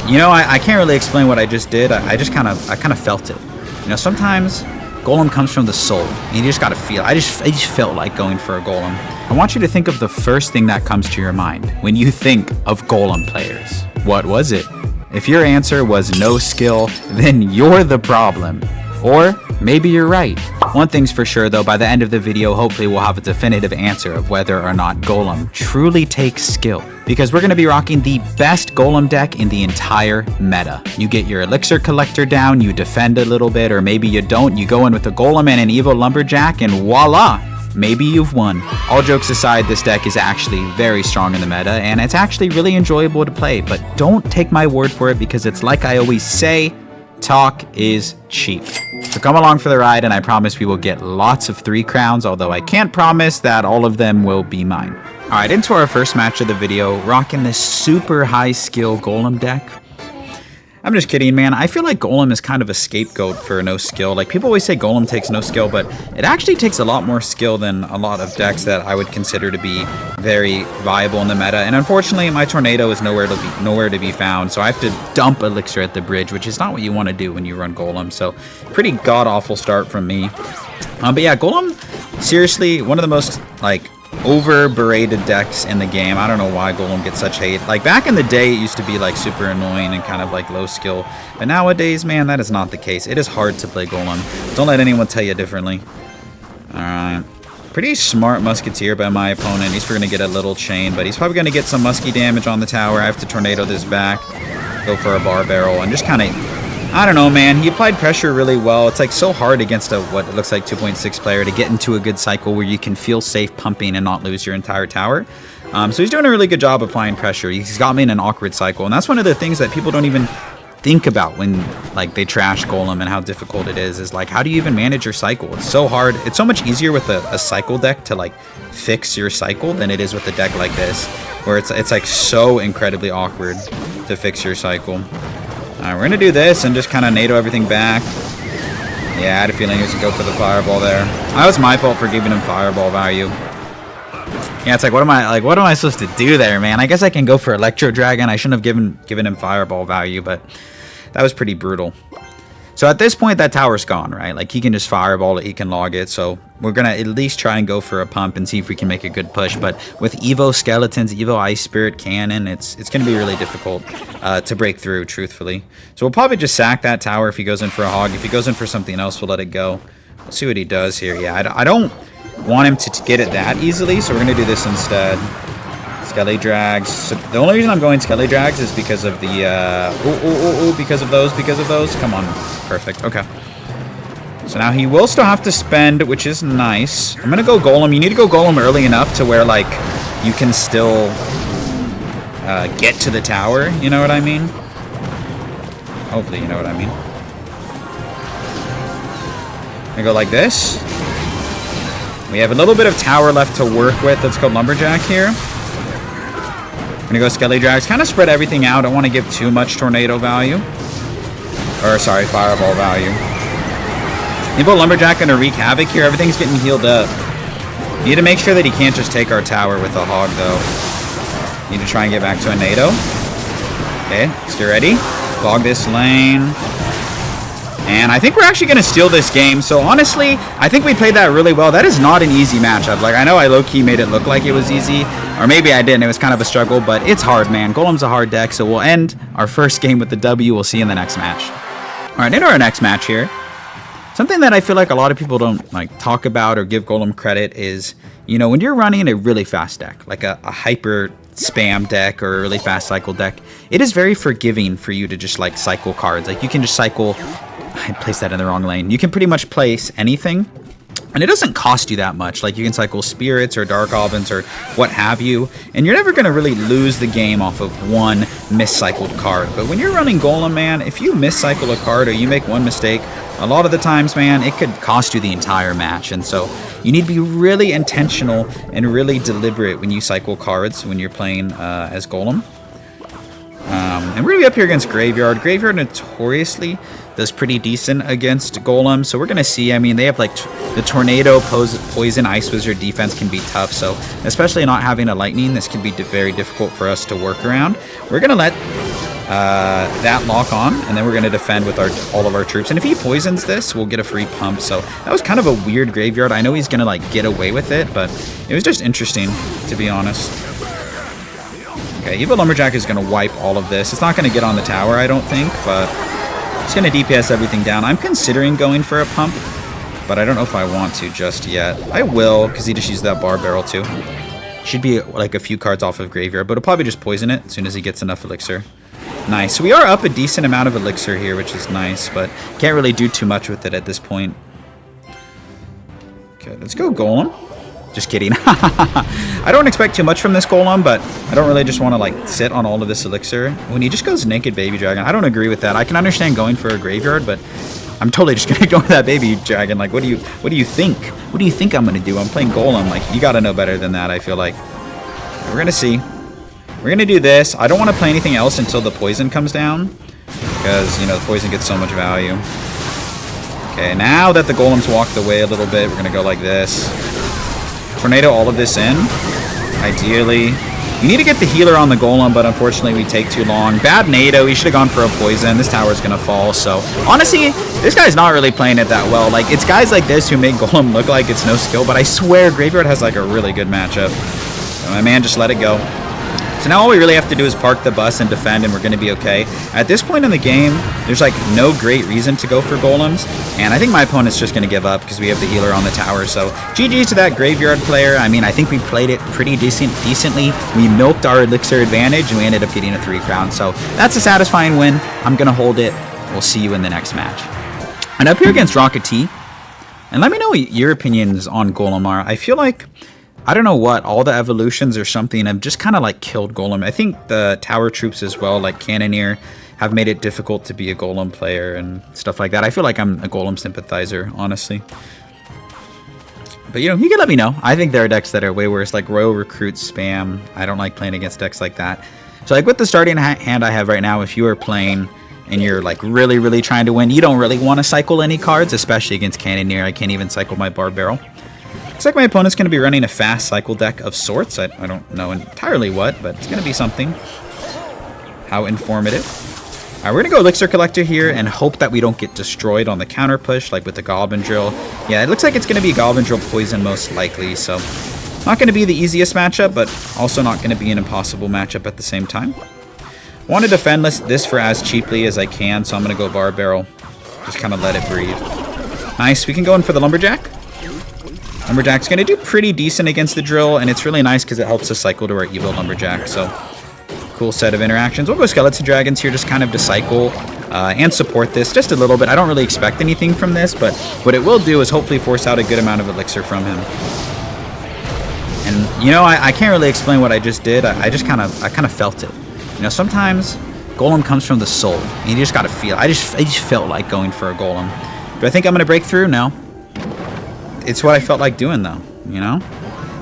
You know, I can't really explain what I just did. I kind of felt it. You know, sometimes Golem comes from the soul, and you just gotta feel. I just felt like going for a Golem. I want you to think of the first thing that comes to your mind when you think of Golem players. What was it? If your answer was no skill, then you're the problem. Or maybe you're right. One thing's for sure though, by the end of the video, hopefully we'll have a definitive answer of whether or not Golem truly takes skill. Because we're going to be rocking the best Golem deck in the entire meta. You get your elixir collector down, you defend a little bit, or maybe you don't. You go in with a Golem and an Evo Lumberjack, and voila! Maybe you've won. All jokes aside, this deck is actually very strong in the meta, and it's actually really enjoyable to play. But don't take my word for it, because it's like I always say, talk is cheap. So come along for the ride, and I promise we will get lots of 3 crowns, although I can't promise that all of them will be mine. Alright, into our first match of the video, rocking this super high skill Golem deck. I'm just kidding, man. I feel like Golem is kind of a scapegoat for no skill. Like, people always say Golem takes no skill, but it actually takes a lot more skill than a lot of decks that I would consider to be very viable in the meta. And unfortunately, my Tornado is nowhere to be found, so I have to dump Elixir at the bridge, which is not what you want to do when you run Golem. So, pretty god-awful start from me. But yeah, Golem, seriously, one of the most, like, over-berated decks in the game. I don't know why Golem gets such hate. Like, back in the day, it used to be, like, super annoying and kind of, like, low skill. But nowadays, man, that is not the case. It is hard to play Golem. Don't let anyone tell you differently. Alright. Pretty smart Musketeer by my opponent. He's going to get a little chain, but he's probably going to get some musky damage on the tower. I have to Tornado this back, go for a Bar Barrel, and just kind of... I don't know, man. He applied pressure really well. It's like so hard against a what it looks like 2.6 player to get into a good cycle where you can feel safe pumping and not lose your entire tower. So he's doing a really good job applying pressure. He's got me in an awkward cycle, and that's one of the things that people don't even think about when like they trash Golem and how difficult it is like, how do you even manage your cycle? It's so hard. It's so much easier with a cycle deck to like fix your cycle than it is with a deck like this, where it's like so incredibly awkward to fix your cycle. Alright, we're going to do this and just kind of NATO everything back. Yeah, I had a feeling he was going to go for the Fireball there. That was my fault for giving him Fireball value. Yeah, it's like, what am I supposed to do there, man? I guess I can go for Electro Dragon. I shouldn't have given him Fireball value, but that was pretty brutal. So at this point, that tower's gone, right? Like, he can just Fireball it, he can log it. So we're going to at least try and go for a pump and see if we can make a good push. But with Evo Skeletons, Evo Ice Spirit Cannon, it's going to be really difficult to break through, truthfully. So we'll probably just sack that tower if he goes in for a hog. If he goes in for something else, we'll let it go. We'll see what he does here. Yeah, I don't want him to get it that easily, so we're going to do this instead. Skelly Drags. So the only reason I'm going Skelly Drags is because of the, because of those. Come on. Perfect. Okay. So now he will still have to spend, which is nice. I'm going to go Golem. You need to go Golem early enough to where, like, you can still get to the tower. You know what I mean? Hopefully you know what I mean. I go like this. We have a little bit of tower left to work with. Let's go Lumberjack here. I'm going to go Skelly Drags. Kind of spread everything out. I don't want to give too much Tornado value. Or, sorry, Fireball value. Evo Lumberjack going to wreak havoc here. Everything's getting healed up. Need to make sure that he can't just take our tower with a hog, though. Need to try and get back to a NATO. Okay, stay ready. Clog this lane. And I think we're actually going to steal this game. So, honestly, I think we played that really well. That is not an easy matchup. Like, I know I low-key made it look like it was easy. Or maybe I didn't. It was kind of a struggle. But it's hard, man. Golem's a hard deck. So, we'll end our first game with the W. We'll see you in the next match. All right, into our next match here. Something that I feel like a lot of people don't like talk about or give Golem credit is, you know, when you're running a really fast deck, like a hyper spam deck or a really fast cycle deck, it is very forgiving for you to just like cycle cards. Like you can just cycle, I placed that in the wrong lane. You can pretty much place anything and it doesn't cost you that much. Like you can cycle spirits or dark goblins or what have you, and you're never going to really lose the game off of one miscycled card. But when you're running Golem, man, if you miscycle a card or you make one mistake, a lot of the times, man, it could cost you the entire match. And so you need to be really intentional and really deliberate when you cycle cards when you're playing as Golem. And we're going to be up here against Graveyard. Graveyard notoriously does pretty decent against Golem. So we're going to see, I mean, they have like the Tornado, Poison, Ice Wizard defense can be tough. So especially not having a Lightning, this can be very difficult for us to work around. We're going to let that lock on, and then we're going to defend with all of our troops. And if he poisons this, we'll get a free pump. So that was kind of a weird graveyard. I know he's going to like get away with it, but it was just interesting, to be honest. Okay, Evo Lumberjack is going to wipe all of this. It's not going to get on the tower, I don't think, but it's going to DPS everything down. I'm considering going for a pump, but I don't know if I want to just yet. I will, because he just used that bar barrel too. Should be like a few cards off of graveyard, but he'll probably just poison it as soon as he gets enough elixir. Nice. So we are up a decent amount of elixir here, which is nice, but can't really do too much with it at this point. Okay, let's go Golem. Just kidding. I don't expect too much from this Golem, but I don't really just want to like sit on all of this elixir. When he just goes naked baby dragon, I don't agree with that. I can understand going for a graveyard, but I'm totally just gonna go with that baby dragon. Like, what do you think? What do you think I'm gonna do? I'm playing Golem. Like, you gotta know better than that, I feel like. We're gonna see. We're gonna do this. I don't want to play anything else until the poison comes down, because, you know, the poison gets so much value. Okay, now that the Golem's walked away a little bit, we're gonna go like this. Tornado all of this in. Ideally. You need to get the healer on the Golem, but unfortunately we take too long. Bad NATO. He should have gone for a poison. This tower's gonna fall. So honestly, this guy's not really playing it that well. Like, it's guys like this who make Golem look like it's no skill, but I swear Graveyard has like a really good matchup. So my man just let it go. So now all we really have to do is park the bus and defend, and we're going to be okay. At this point in the game, there's like no great reason to go for Golems, and I think my opponent's just going to give up because we have the healer on the tower. So GG's to that Graveyard player. I mean, I think we played it pretty decently. We milked our elixir advantage, and we ended up getting a 3 crown. So that's a satisfying win. I'm going to hold it. We'll see you in the next match. And up here against Rocket T, and let me know what your opinions on Golem are. I feel like, I don't know what, all the evolutions or something have just kind of like killed Golem. I think the tower troops as well, like Cannoneer, have made it difficult to be a Golem player and stuff like that. I feel like I'm a Golem sympathizer, honestly. But, you know, you can let me know. I think there are decks that are way worse, like Royal Recruit Spam. I don't like playing against decks like that. So, like, with the starting hand I have right now, if you are playing and you're, like, really trying to win, you don't really want to cycle any cards, especially against Cannoneer. I can't even cycle my Bar Barrel. Looks like my opponent's going to be running a fast cycle deck of sorts. I don't know entirely what, but it's going to be something. How informative. All right, we're going to go Elixir Collector here and hope that we don't get destroyed on the counter push, like with the Goblin Drill. Yeah, it looks like it's going to be Goblin Drill Poison most likely, so not going to be the easiest matchup, but also not going to be an impossible matchup at the same time. I want to defend this for as cheaply as I can, so I'm going to go Bar Barrel. Just kind of let it breathe. Nice, we can go in for the Lumberjack. Lumberjack's going to do pretty decent against the drill, and it's really nice because it helps us cycle to our Evo Lumberjack. So, cool set of interactions. We'll go Skeleton Dragons here just kind of to cycle and support this just a little bit. I don't really expect anything from this, but what it will do is hopefully force out a good amount of elixir from him. And, you know, I can't really explain what I just did. I kind of felt it. You know, sometimes Golem comes from the soul, and you just got to feel. I just felt like going for a Golem. Do I think I'm going to break through? No. It's what I felt like doing, though, you know?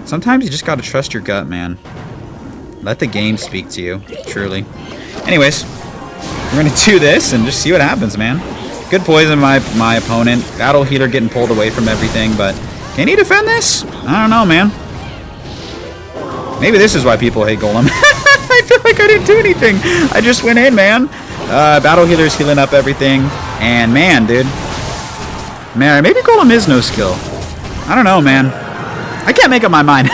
Sometimes you just got to trust your gut, man. Let the game speak to you, truly. Anyways, we're going to do this and just see what happens, man. Good poison, my opponent. Battle Healer getting pulled away from everything, but can he defend this? I don't know, man. Maybe this is why people hate Golem. I feel like I didn't do anything. I just went in, man. Battle Healer's healing up everything, and man, dude. Man, maybe Golem is no skill. I don't know, man. I can't make up my mind.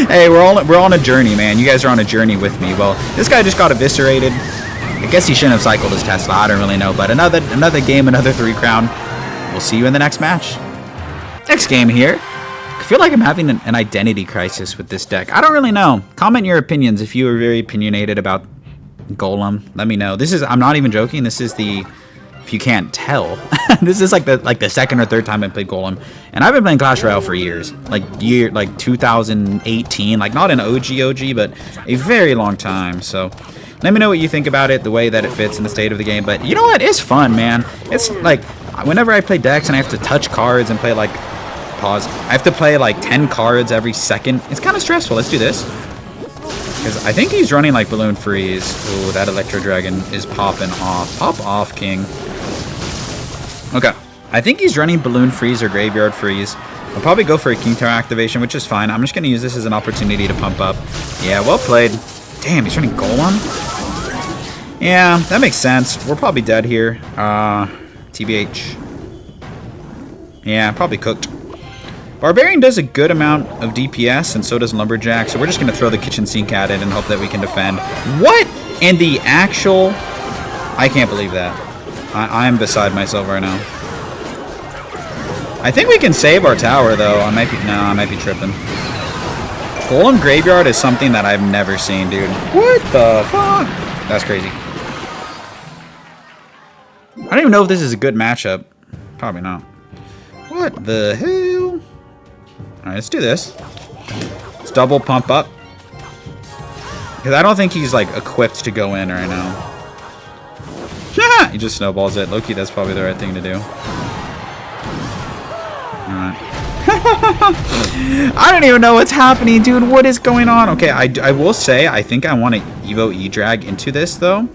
Hey, we're all on a journey, man. You guys are on a journey with me. Well, this guy just got eviscerated. I guess he shouldn't have cycled his Tesla. I don't really know. But another game, another 3 crown. We'll see you in the next match. Next game here. I feel like I'm having an identity crisis with this deck. I don't really know. Comment your opinions if you are very opinionated about Golem. Let me know. I'm not even joking. This is the... If you can't tell, this is like the second or third time I played Golem, and I've been playing Clash Royale for years, like 2018, like not an OG, but a very long time. So let me know what you think about it, the way that it fits in the state of the game. But you know what? It's fun, man. It's like whenever I play decks and I have to touch cards and play like I have to play like 10 cards every second. It's kind of stressful. Let's do this. Because I think he's running like Balloon Freeze. Ooh, that Electro Dragon is popping off. Pop off, King. Okay. I think he's running Balloon Freeze or Graveyard Freeze. I'll probably go for a King Tower activation, which is fine. I'm just going to use this as an opportunity to pump up. Yeah, well played. Damn, he's running Golem? Yeah, that makes sense. We're probably dead here. TBH. Yeah, probably cooked. Barbarian does a good amount of DPS, and so does Lumberjack, so we're just going to throw the kitchen sink at it and hope that we can defend. What in the actual... I can't believe that. I'm beside myself right now. I think we can save our tower, though. I might be tripping. Golem Graveyard is something that I've never seen, dude. What the fuck? That's crazy. I don't even know if this is a good matchup. Probably not. What the hell? Alright, let's do this. Let's double pump up. Because I don't think he's, like, equipped to go in right now. He just snowballs it. Low-key, that's probably the right thing to do. Alright. I don't even know what's happening, dude. What is going on? Okay, I will say, I think I want to Evo E-Drag into this, though.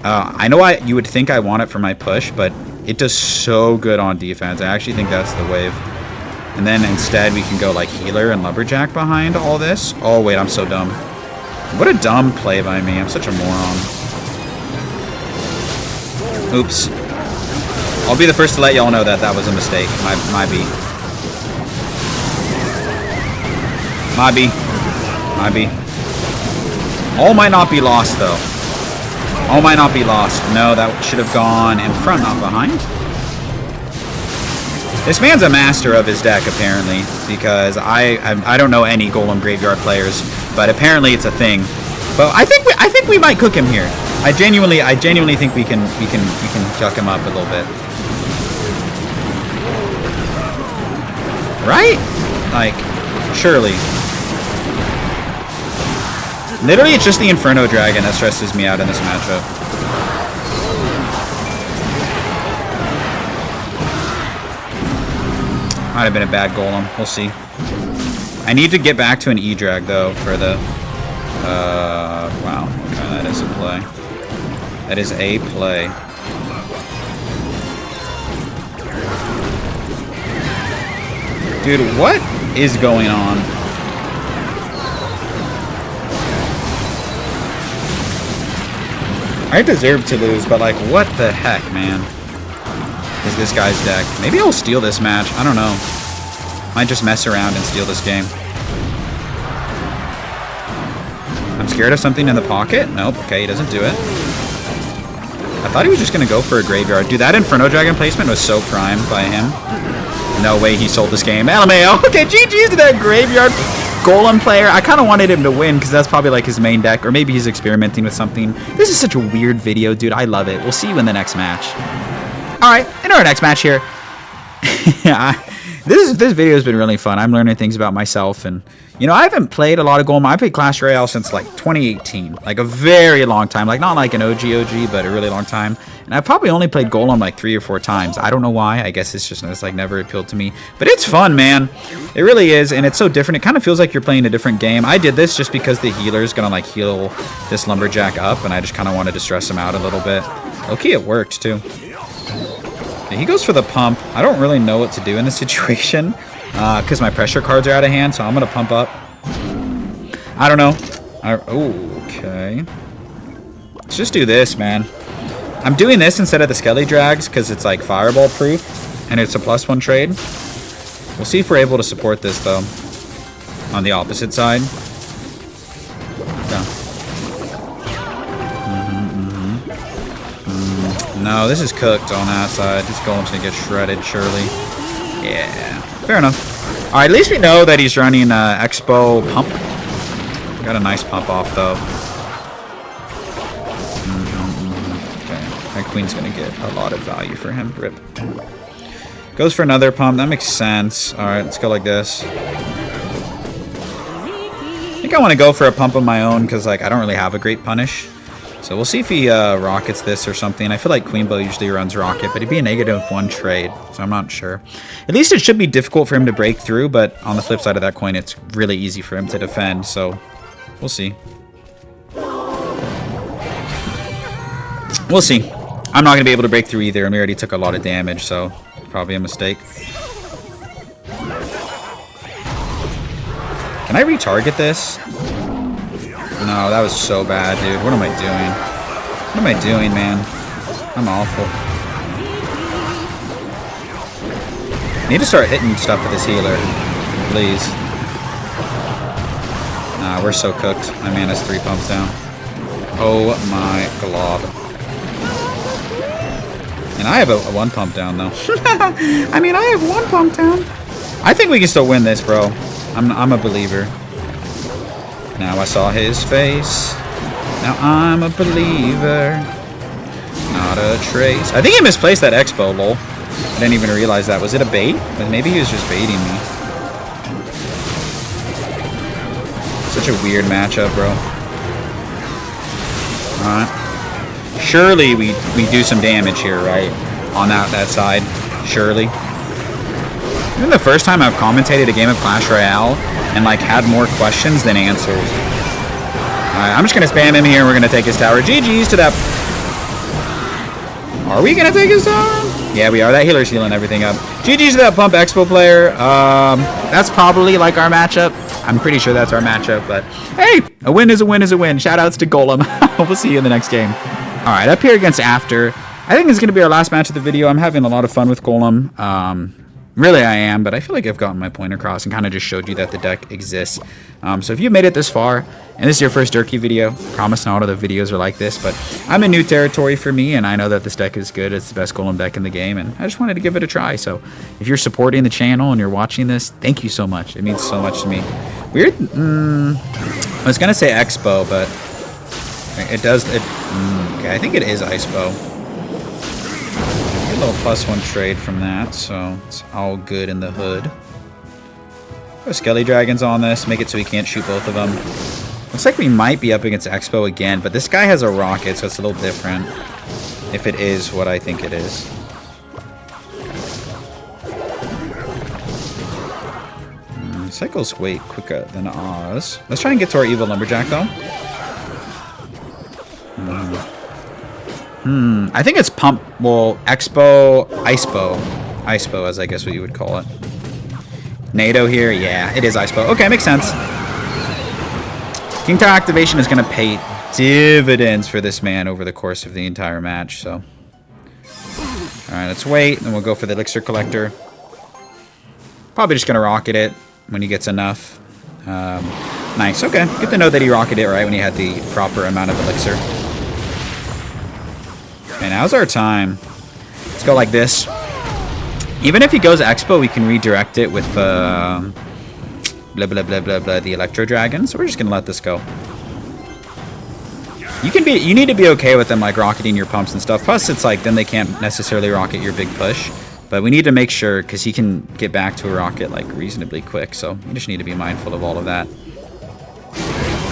I know you would think I want it for my push, but it does so good on defense. I actually think that's the wave. And then instead, we can go, like, Healer and Lumberjack behind all this. Oh, wait, I'm so dumb. What a dumb play by me. I'm such a moron. Oops. I'll be the first to let y'all know that that was a mistake. My B. All might not be lost, though. All might not be lost. No, that should have gone in front, not behind. This man's a master of his deck, apparently, because I don't know any Golem Graveyard players, but apparently it's a thing. But I think we might cook him here. I genuinely think we can chuck him up a little bit. Right? Like, surely. Literally, it's just the Inferno Dragon that stresses me out in this matchup. Might have been a bad Golem. We'll see. I need to get back to an E-Drag, though, for the... wow. Okay, that is a play. That is a play. Dude, what is going on? I deserve to lose, but like, what the heck, man, is this guy's deck? Maybe I'll steal this match. I don't know. Might just mess around and steal this game. I'm scared of something in the pocket. Nope. Okay, he doesn't do it. I thought he was just going to go for a graveyard. Dude, that Inferno Dragon placement was so prime by him. No way he sold this game. LMAO. Okay, GG's to that graveyard Golem player. I kind of wanted him to win because that's probably like his main deck, or maybe he's experimenting with something. This is such a weird video, dude. I love it. We'll see you in the next match. All right, in our next match here. This video has been really fun. I'm learning things about myself, and you know, I haven't played a lot of Golem. I played Clash Royale since like 2018, like a very long time. Like not like an OG, but a really long time. And I've probably only played Golem like 3 or 4 times. I don't know why. I guess it's like never appealed to me. But it's fun, man. It really is, and it's so different. It kind of feels like you're playing a different game. I did this just because the healer's gonna like heal this Lumberjack up, and I just kind of wanted to stress him out a little bit. Okay, it worked too. Okay, he goes for the pump. I don't really know what to do in this situation because my pressure cards are out of hand, so I'm gonna pump up. I don't know. Okay. Let's just do this, man. I'm doing this instead of the Skelly Drags because it's like fireball proof and it's a +1 trade. We'll see if we're able to support this though on the opposite side. Yeah. No, this is cooked on that side. This Golem's gonna get shredded, surely. Yeah, fair enough. All right, at least we know that he's running Expo Pump. Got a nice pump off though. My queen's gonna get a lot of value for him. Rip. Goes for another pump. That makes sense. Alright, let's go like this. I think I want to go for a pump of my own because like I don't really have a great punish. So we'll see if he rockets this or something. I feel like Queen Bow usually runs rocket, but it'd be a -1 trade, so I'm not sure. At least it should be difficult for him to break through, but on the flip side of that coin, it's really easy for him to defend, so we'll see. We'll see. I'm not going to be able to break through either, and we already took a lot of damage, so probably a mistake. Can I retarget this? No, that was so bad, dude. What am I doing? What am I doing, man? I'm awful. I need to start hitting stuff with this healer. Please. Nah, we're so cooked. My mana's 3 pumps down. Oh my glob. And I have a 1 pump down, though. I mean, I have 1 pump down. I think we can still win this, bro. I'm a believer. Now I saw his face. Now I'm a believer. Not a trace. I think he misplaced that expo, lol. I didn't even realize that. Was it a bait? Maybe he was just baiting me. Such a weird matchup, bro. Alright. Surely we do some damage here, right? On that side. Surely. Even the first time I've commentated a game of Clash Royale and like had more questions than answers. Alright, I'm just gonna spam him here and we're gonna take his tower. GG's to that. Are we gonna take his tower? Yeah, we are. That healer's healing everything up. GG's to that Pump Expo player. That's probably like our matchup. I'm pretty sure that's our matchup, but hey, a win is a win is a win. Shoutouts to Golem. We'll see you in the next game. Alright, up here against After. I think this is going to be our last match of the video. I'm having a lot of fun with Golem. Really, I am, but I feel like I've gotten my point across and kind of just showed you that the deck exists. So if you made it this far, and this is your first Durkee video, promise not all of the videos are like this, but I'm in new territory for me, and I know that this deck is good. It's the best Golem deck in the game, and I just wanted to give it a try. So if you're supporting the channel and you're watching this, thank you so much. It means so much to me. Weird. I was going to say Expo, but it does. Okay, I think it is Icepo. A little +1 trade from that, so it's all good in the hood. Put Skelly Dragons on this, make it so he can't shoot both of them. Looks like we might be up against Expo again, but this guy has a rocket, so it's a little different. If it is what I think it is. Cycle's way quicker than Oz. Let's try and get to our Evo Lumberjack, though. I think it's Pump. Well, Expo, Icepo, as I guess what you would call it. NATO here, yeah, it is Icepo. Okay, makes sense. King Tower activation is going to pay dividends for this man over the course of the entire match. So, all right, let's wait, and then we'll go for the Elixir Collector. Probably just going to rocket it when he gets enough. Nice. Okay, good to know that he rocketed it right when he had the proper amount of Elixir. Okay, now's our time. Let's go like this. Even if he goes Expo, we can redirect it with blah blah blah blah blah the Electro Dragon. So we're just gonna let this go. You need to be okay with them like rocketing your pumps and stuff. Plus, it's like then they can't necessarily rocket your big push. But we need to make sure because he can get back to a rocket like reasonably quick. So you just need to be mindful of all of that.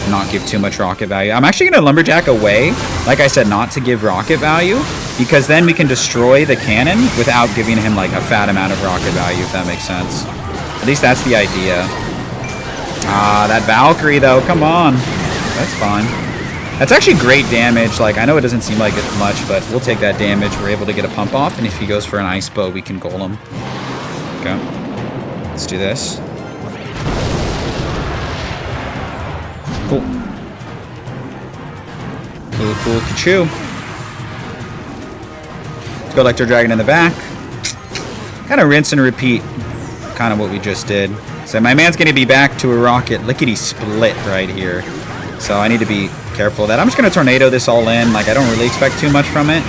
Not give too much rocket value. I'm actually going to Lumberjack away, like I said, not to give rocket value, because then we can destroy the cannon without giving him like a fat amount of rocket value, if that makes sense. At least that's the idea. Ah, that Valkyrie though, come on. That's fine. That's actually great damage. Like, I know it doesn't seem like it's much, but we'll take that damage. We're able to get a pump off, and if he goes for an ice bow, we can goal him. Okay. Let's do this. Cool. Cool, cool, ka-choo. Let's go Electro Dragon in the back. Kind of rinse and repeat kind of what we just did. So my man's going to be back to a rocket lickety split right here. So I need to be careful of that. I'm just going to tornado this all in. Like, I don't really expect too much from it.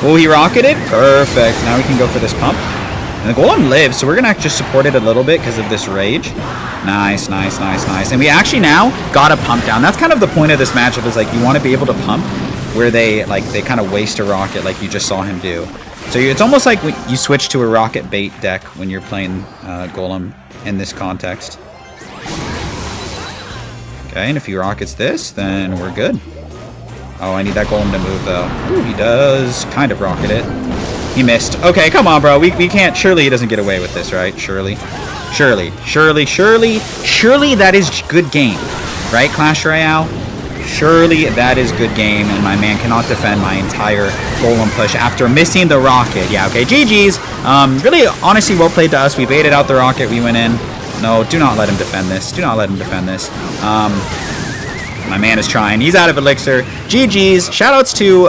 Oh, he rocketed? Perfect. Now we can go for this pump. And the Golem lives, so we're going to just support it a little bit because of this rage. Nice, nice, nice, nice. And we actually now got a pump down. That's kind of the point of this matchup, is like you want to be able to pump where they kind of waste a rocket like you just saw him do. So it's almost like when you switch to a rocket bait deck when you're playing Golem in this context. Okay, and if he rockets this, then we're good. Oh, I need that Golem to move, though. Ooh, he does kind of rocket it. He missed. Okay, come on, bro. We can't... Surely he doesn't get away with this, right? Surely. Surely. Surely. Surely. Surely that is good game. Right, Clash Royale? Surely that is good game, and my man cannot defend my entire Golem push after missing the rocket. Yeah, okay, GG's. Really, honestly, well played to us. We baited out the rocket. We went in. No, do not let him defend this. Do not let him defend this. My man is trying. He's out of elixir. GG's. Shoutouts to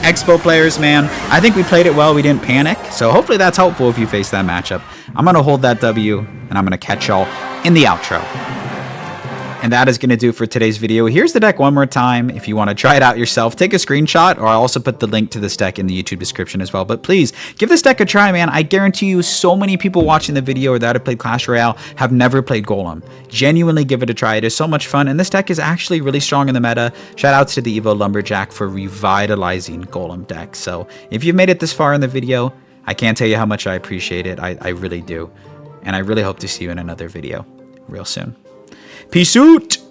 Expo players, man. I think we played it well. We didn't panic. So hopefully that's helpful if you face that matchup. I'm going to hold that W, and I'm going to catch y'all in the outro. And that is going to do for today's video. Here's the deck one more time. If you want to try it out yourself, take a screenshot, or I'll also put the link to this deck in the YouTube description as well. But please, give this deck a try, man. I guarantee you so many people watching the video or that have played Clash Royale have never played Golem. Genuinely give it a try. It is so much fun, and this deck is actually really strong in the meta. Shoutouts to the Evo Lumberjack for revitalizing Golem decks. So if you've made it this far in the video, I can't tell you how much I appreciate it. I really do. And I really hope to see you in another video real soon. Peace out!